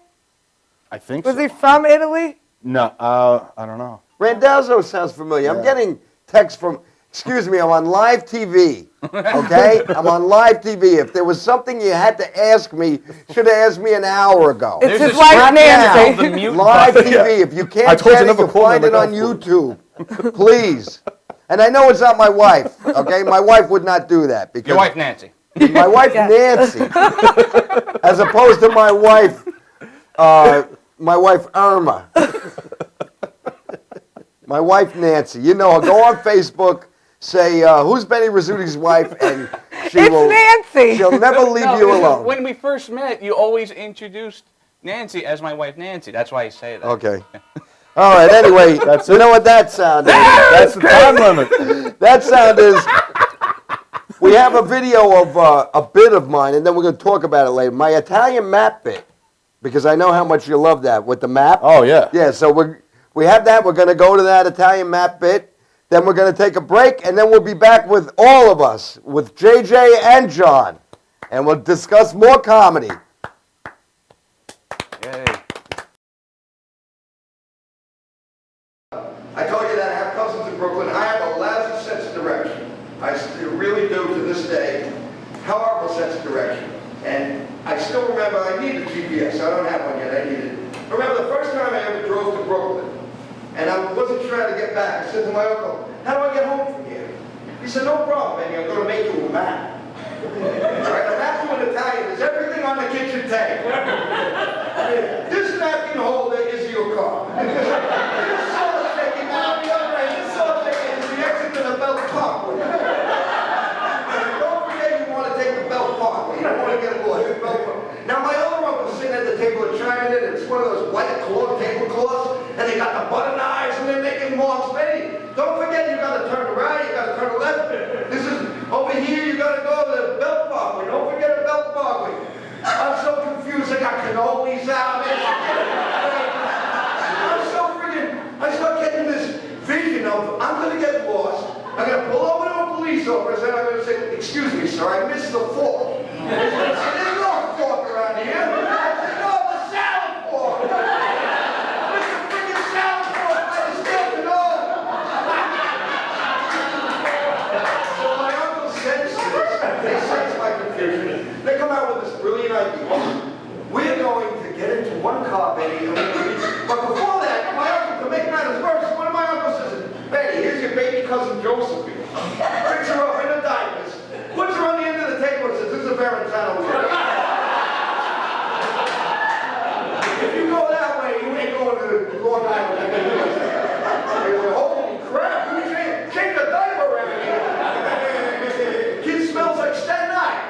I think Was so. he from Italy? No, I don't know. Randazzo sounds familiar. I'm Yeah. getting texts from, excuse me, I'm on live TV, okay? I'm on live TV. If there was something you had to ask me, should have asked me an hour ago. It's There's his a wife, script now, Nancy. the mute Live button. TV. If you I can't told you get it, never you'll call me find it on like that. YouTube. Please. And I know it's not my wife, okay? My wife would not do that. Because Your wife, Nancy. my wife, Nancy, as opposed to my wife Irma. My wife, Nancy. You know her. Go on Facebook, say, who's Benny Rizzuti's wife, and she It's will. Nancy. She'll never leave No, you because alone. When we first met, you always introduced Nancy as my wife, Nancy. That's why I say that. Okay. All right, anyway, you know what that sound is? That's the time limit. That sound is, we have a video of a bit of mine, and then we're going to talk about it later. My Italian map bit, because I know how much you love that with the map. Oh, yeah. Yeah, so we have that. We're going to go to that Italian map bit. Then we're going to take a break, and then we'll be back with all of us, with JJay and John, and we'll discuss more comedy. Yay. I told you that I have cousins in Brooklyn. I have a lousy sense of direction. I really do to this day. Horrible sense of direction. And I still remember I needed GPS. I don't have one yet. I need it. I remember the first time I ever drove to Brooklyn. And I wasn't sure how to get back. I said to my uncle, how do I get home from here? He said, no problem, baby. I'm going to make you a map. All right, a map to an Italian is everything on the kitchen table. This napkin holder is your car. This sauce shaking on the other end. This sauce shaking is the exit to the Belt Parkway. Don't forget you want to take the Belt Parkway. You don't want to get lost. The Belt Parkway. Now my other uncle's sitting at the table and chiming in. It's one of those white cloth tablecloths, and they got the butter knives, and they're making marks. Benny, don't forget you got to turn right, you got to turn left. This is over here. You got to go to the Belt Parkway. Don't forget the Belt Parkway. I'm so confused. I got cannolis out. I'm so freaking. I start getting this vision of I'm going to get lost. I'm going to pull over to a police officer and I'm going to say, excuse me, sir, I missed the fork. There's no fork around here. No, the salad fork. Mr. freaking salad fork. I just still know. So my uncle sensed this. They sense my confusion. They come out with this brilliant idea. We're going to get into one car, Benny, but before that, my uncle, to make matters worse, one of my uncles says, Benny, here's your baby cousin Josephine. Picks her up in her diapers, puts her on the end of the table and says, this is a Verrazano. If you go that way, you ain't going to Long Island. Holy crap, who changed the diaper around here? Kid smells like Staten Island.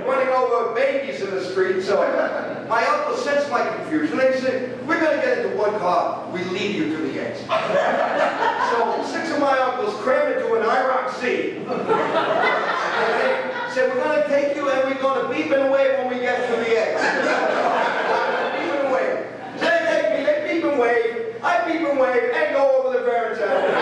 Running over babies in the street, so my uncle sensed my confusion. They said, we're going to get into one car, we lead you to the exit. So 6 of my uncles crammed into an IROC Z. And they said, we're going to take you and we're going to beep and wave when we get to the exit. Beep and wave. So they take me, they beep and wave, I beep and wave, and go over the Verrazano.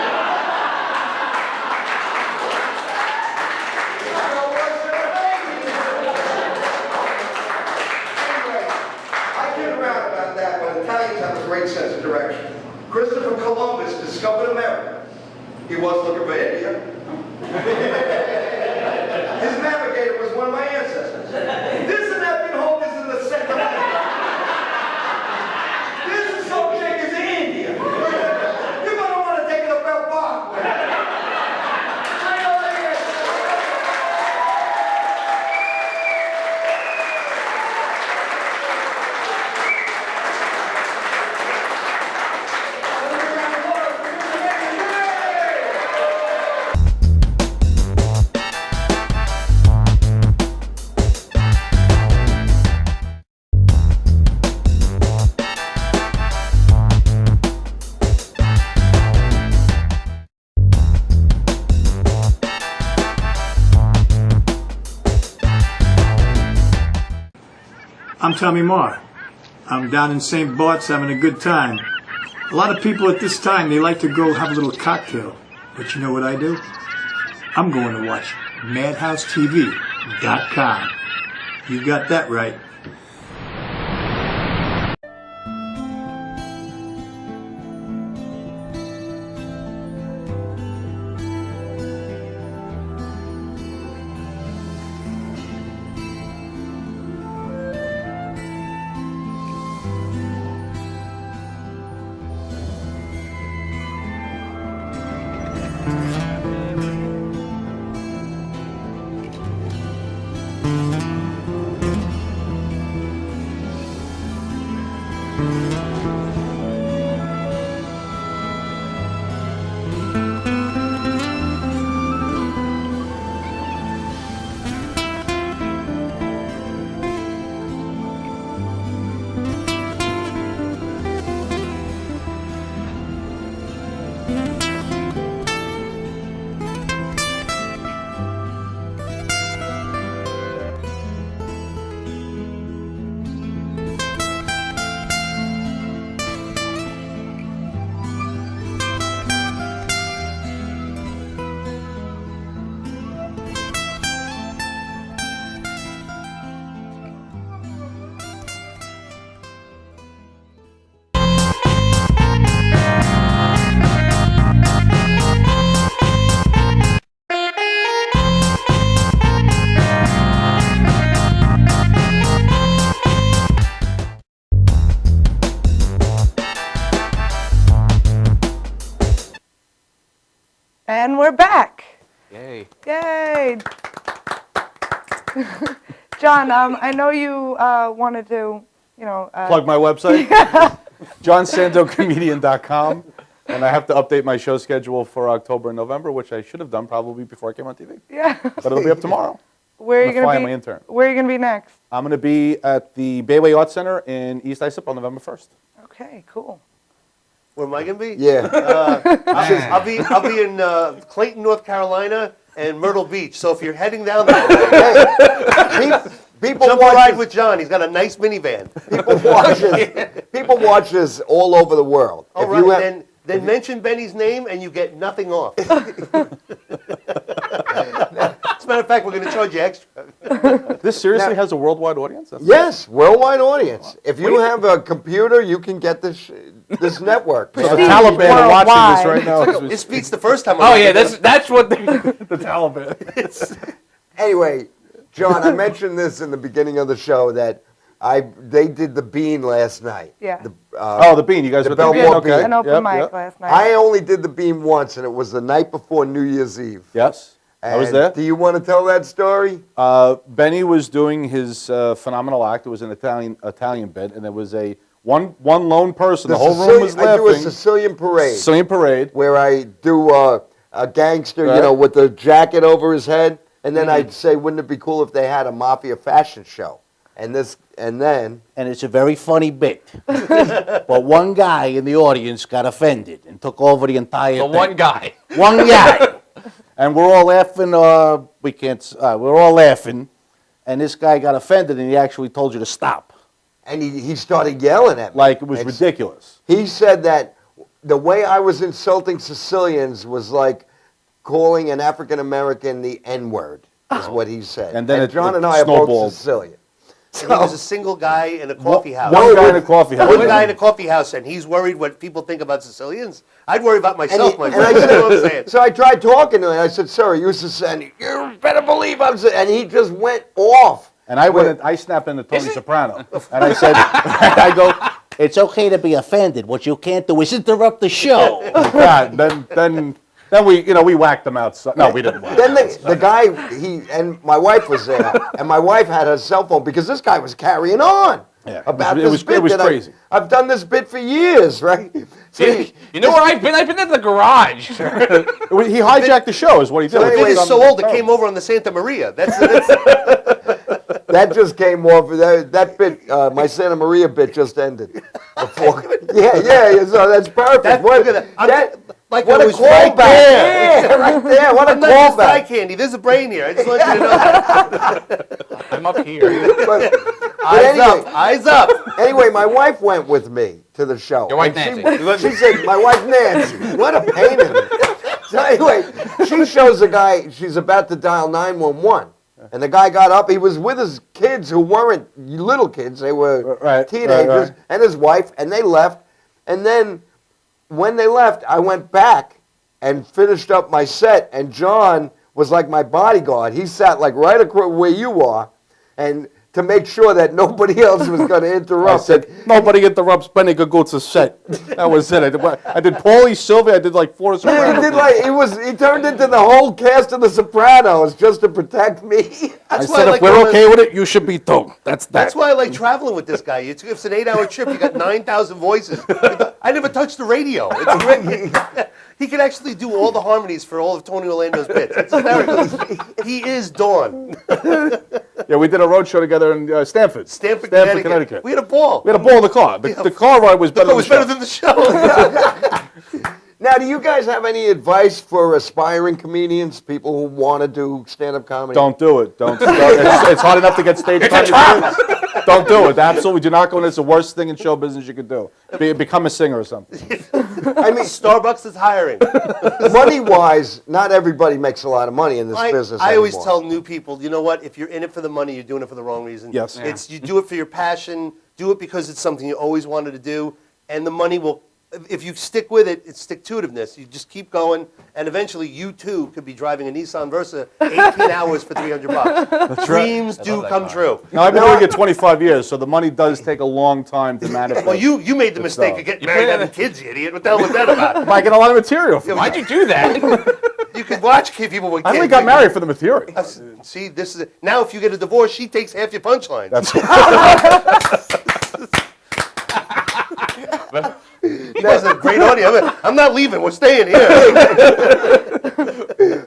Italians have a great sense of direction. Christopher Columbus discovered America. He was looking for India. His navigator was one of my ancestors. This is napkin hole, this is the center. This is so big as India. You're going to want to take it to Belt Parkway. I'm Tommy Marr. I'm down in St. Bart's having a good time. A lot of people at this time, they like to go have a little cocktail. But you know what I do? I'm going to watch MadhouseTV.com. You got that right. And we're back. Yay. Yay. John, I know you wanted to, Plug my website, johnsantocomedian.com, and I have to update my show schedule for October and November, which I should have done probably before I came on TV. Yeah. But it'll be up tomorrow. Where are you I'm going fly to be? my intern. Where are you going to be next? I'm going to be at the Bayway Arts Center in East Islip on November 1st. Okay, cool. Where am I going to be? Yeah. I'll be in Clayton, North Carolina, and Myrtle Beach. So if you're heading down there, People jump a watch ride this, with John. He's got a nice minivan. people watch this all over the world. All If right, you have- then mention Benny's name and you get nothing off. As a matter of fact, we're going to charge you extra. This seriously has a worldwide audience? That's Yes, worldwide audience. If you have a computer, you can get this network. So the Prestige Taliban are watching this worldwide. right now. as we This speak. beats the first time. Oh yeah, that's what. The Taliban. Anyway, John, I mentioned this in the beginning of the show that they did the Bean last night. Yeah. The Bean. You guys The were at the Bean? Belmont Okay. Bean. An open Yep, mic yep. last night. I only did the Bean once, and it was the night before New Year's Eve. Yes, I was And there. Do you want to tell that story? Benny was doing his phenomenal act. It was an Italian bit, and there was one lone person. The whole room was I do a laughing. Sicilian parade Sicilian parade. where I do a gangster, Right. with the jacket over his head, and then I'd say, wouldn't it be cool if they had a mafia fashion show? And then And it's a very funny bit. But one guy in the audience got offended and took over the entire The thing. one guy. One guy. And we're all laughing. We're all laughing. And this guy got offended, and he actually told you to stop. and he started yelling at me. Like it was It's- ridiculous. He said that the way I was insulting Sicilians was like calling an African American the N-word, is what he said. And then John it and I are both snowballed. Sicilian. And he was a single guy in a coffee house. One guy in a coffee house. One guy in a coffee house, and he's worried what people think about Sicilians. I'd worry about myself, my and friend. You know what I'm saying? So I tried talking to him. I said, "Sir, you Sicilian? You better believe I'm." And he just went off. And I snapped into Tony Soprano, and I said, I go, It's okay to be offended. What you can't do is interrupt the show. God. Then we whacked them out. No, we didn't. Whack Then the guy, and my wife was there, and my wife had her cell phone because this guy was carrying on Yeah, about it this was bit. that crazy. I've done this bit for years, right? So You know where I've been? I've been at the garage. He hijacked the show, is what he did. So The anyway, bit is so old, it came over on the Santa Maria. That's that just came off. That bit, my Santa Maria bit, just ended. Before, yeah. So that's perfect. look at that. Like what I a was right callback! there. Yeah, right there. What a I'm not just eye callback! candy. There's a brain here. I just want you to know that. I'm up here. But Eyes anyway, up. Eyes up. Anyway, my wife went with me to the show. Your wife And Nancy. She said, my wife Nancy. What a pain in it. So anyway, she shows a guy, she's about to dial 911. And the guy got up. He was with his kids who weren't little kids. They were teenagers, and his wife, and they left. And then when they left, I went back and finished up my set, and John was like my bodyguard. He sat like right across where you are, and to make sure that nobody else was going to interrupt. I said, nobody interrupts Benny Gagootz's set. That was it. I did Paulie, Sylvia, I did like 4 Sopranos. He turned into the whole cast of The Sopranos just to protect me. I said, if we're okay with it, you should be too. That's why I like traveling with this guy. It's an 8-hour trip. You got 9,000 voices. I never touched the radio. It's great. He can actually do all the harmonies for all of Tony Orlando's bits. It's hysterical. He is Dawn. Yeah, we did a road show together in Stamford. Stamford, Connecticut. We had a ball. We had a ball in the car. The car ride was better than the show. Now, do you guys have any advice for aspiring comedians, people who want to do stand-up comedy? Don't do it. It's hard enough to get stage time. Don't do it. Absolutely do not go in. It's the worst thing in show business you could do. Become a singer or something. I mean, Starbucks is hiring. Money-wise, not everybody makes a lot of money in this business I always anymore. tell new people, you know what? If you're in it for the money, you're doing it for the wrong reason. Yes. Yeah. You do it for your passion. Do it because it's something you always wanted to do, and the money will. If you stick with it, it's stick-to-itiveness. You just keep going, and eventually you too could be driving a Nissan Versa 18 hours for $300. Dreams do come true. Now, I've been doing it 25 years, so the money does take a long time to manifest. Well, you made the mistake of getting married and having kids, you idiot. What the hell was that about? I get a lot of material from it. Why'd you do that? You could watch people with I kids. only got married for the material. See, this is now. If you get a divorce, she takes half your punchlines. You guys are a great audience. I'm not leaving. We're staying here.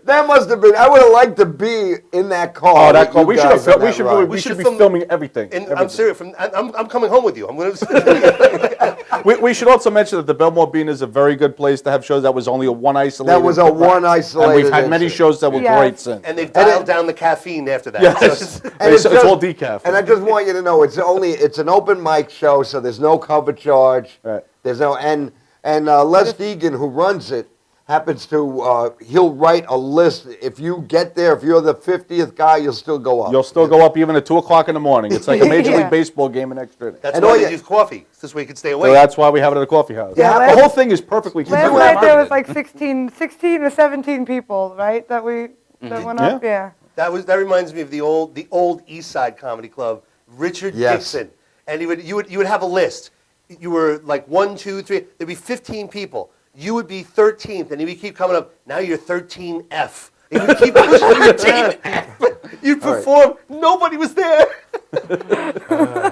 That must have been. I would have liked to be in that car. Oh, that car. We should have. We should be filming everything. And I'm serious. I'm coming home with you. I'm going to. We should also mention that the Belmore Bean is a very good place to have shows. That was only a one isolated. That was a one isolated. And we've had many shows that were great since. And they've dialed down the caffeine after that. Yes. So it's all decaf. And I just want you to know, it's an open mic show, so there's no cover charge. Right. There's no and Les Deegan, who runs it, happens to he'll write a list. If you get there, if you're the 50th guy, you'll still go up. You'll still go up even at 2 o'clock in the morning. It's like a Major League Baseball game in extra innings. That's why they use coffee. This way you can stay awake. So that's why we have it at a coffee house. Yeah, the whole thing is perfectly Last night there was like 16 to 17 people, right? That went up. Yeah. That reminds me of the old East Side Comedy Club, Richard Dixon, and you would have a list. You were like 1, 2, 3. There'd be 15 people. You would be 13th, and he would keep coming up. Now you're 13F. He would keep pushing 13F. You'd perform. Right. Nobody was there.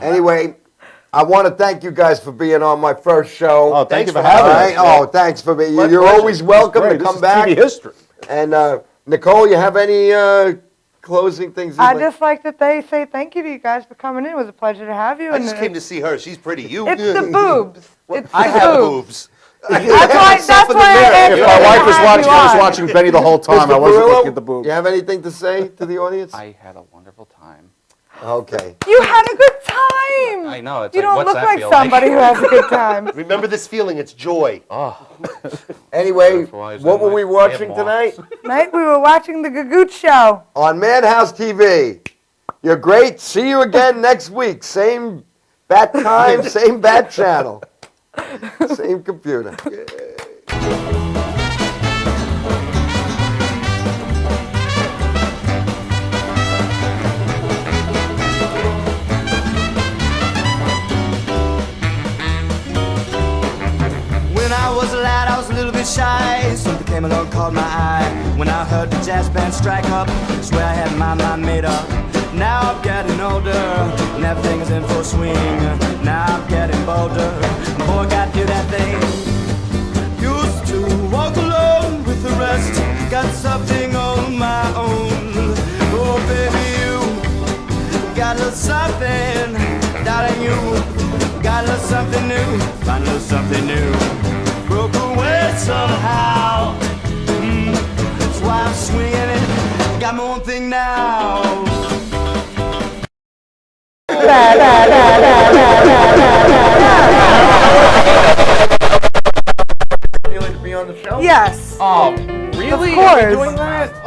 Anyway, I want to thank you guys for being on my first show. Oh, thanks for having us. Oh, thanks for being. You're always welcome to come back. TV history. And Nicole, you have any closing things? I'd just like to say thank you to you guys for coming in. It was a pleasure to have you. I just came to see her. She's pretty. It's the boobs. I have boobs. That's why if my wife was watching Benny the whole time, I wasn't looking at the boobs. You have anything to say to the audience? I had a wonderful time. Okay. You had a good time. I know. It's you like, don't what's look that like feel somebody who has a good time. Remember this feeling. It's joy. Oh. Anyway, what were we watching tonight? Tonight we were watching the Gagootz show on Madhouse TV. You're great. See you again next week. Same bat time, same bat channel, same computer. When I was a lad, I was a little bit shy. Something came along, caught my eye. When I heard the jazz band strike up, swear I had my mind made up. Now I'm getting older, and everything is in full swing. Now I'm getting bolder, boy, got to do that thing. Used to walk alone with the rest, got something on my own. Oh, baby, you got a little something, darling, you got a little something new, find a little something new. Broke away somehow, that's why I'm swinging it, got my own thing now. You like to be on the show? Yes. Oh, really? Of course. Are you doing that?